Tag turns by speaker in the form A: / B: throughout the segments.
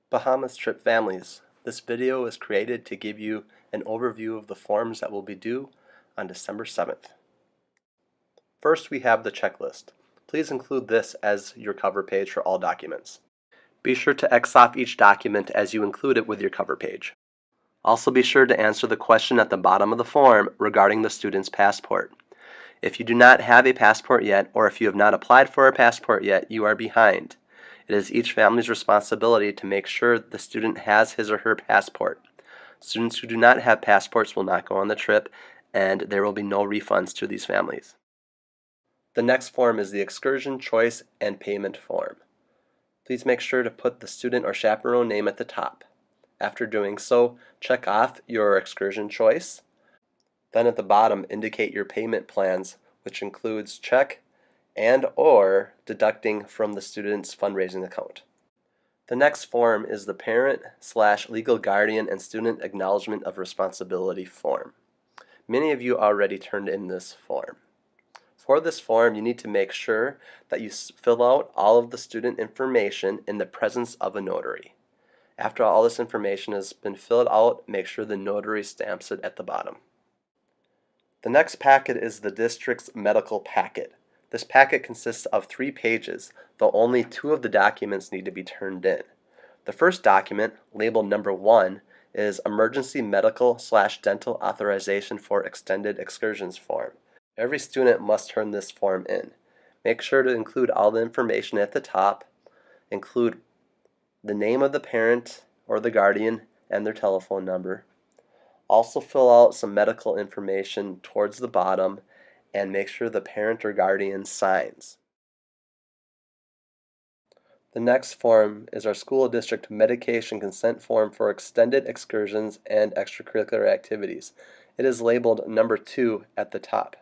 A: Bahamas trip families. This video is created to give you an overview of the forms that will be due on December 7th. First, we have the checklist. Please include this as your cover page for all documents. Be sure to X off each document as you include it with your cover page. Also be sure to answer the question at the bottom of the form regarding the student's passport. If you do not have a passport yet, or if you have not applied for a passport yet, you are behind. It is each family's responsibility to make sure the student has his or her passport. Students who do not have passports will not go on the trip, and there will be no refunds to these families. The next form is the excursion choice and payment form. Please make sure to put the student or chaperone name at the top. After doing so, check off your excursion choice. Then at the bottom, indicate your payment plans, which includes check and/or deducting from the student's fundraising account. The next form is the Parent/Legal Guardian and Student Acknowledgement of Responsibility form. Many of you already turned in this form. For this form, you need to make sure that you fill out all of the student information in the presence of a notary. After all this information has been filled out, make sure the notary stamps it at the bottom. The next packet is the district's medical packet. This packet consists of 3 pages, though only 2 of the documents need to be turned in. The first document, labeled number 1, is Emergency Medical/Dental Authorization for Extended Excursions form. Every student must turn this form in. Make sure to include all the information at the top. Include the name of the parent or the guardian and their telephone number. Also fill out some medical information towards the bottom and make sure the parent or guardian signs. The next form is our school district medication consent form for extended excursions and extracurricular activities. It is labeled number 2 at the top.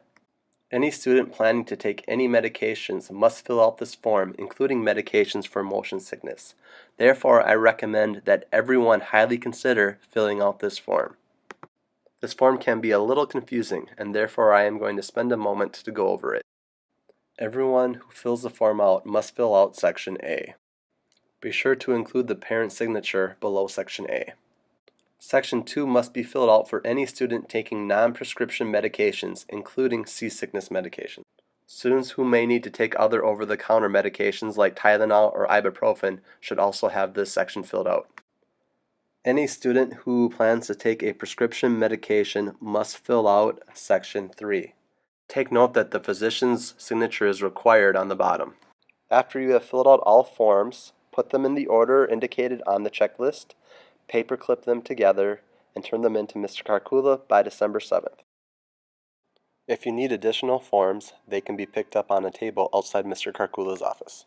A: Any student planning to take any medications must fill out this form, including medications for motion sickness. Therefore, I recommend that everyone highly consider filling out this form. This form can be a little confusing, and therefore I am going to spend a moment to go over it. Everyone who fills the form out must fill out Section A. Be sure to include the parent signature below Section A. Section 2 must be filled out for any student taking non-prescription medications, including seasickness medication. Students who may need to take other over-the-counter medications like Tylenol or ibuprofen should also have this section filled out. Any student who plans to take a prescription medication must fill out Section 3. Take note that the physician's signature is required on the bottom. After you have filled out all forms, put them in the order indicated on the checklist, paperclip them together, and turn them in to Mr. Karkula by December 7th. If you need additional forms, they can be picked up on a table outside Mr. Karkula's office.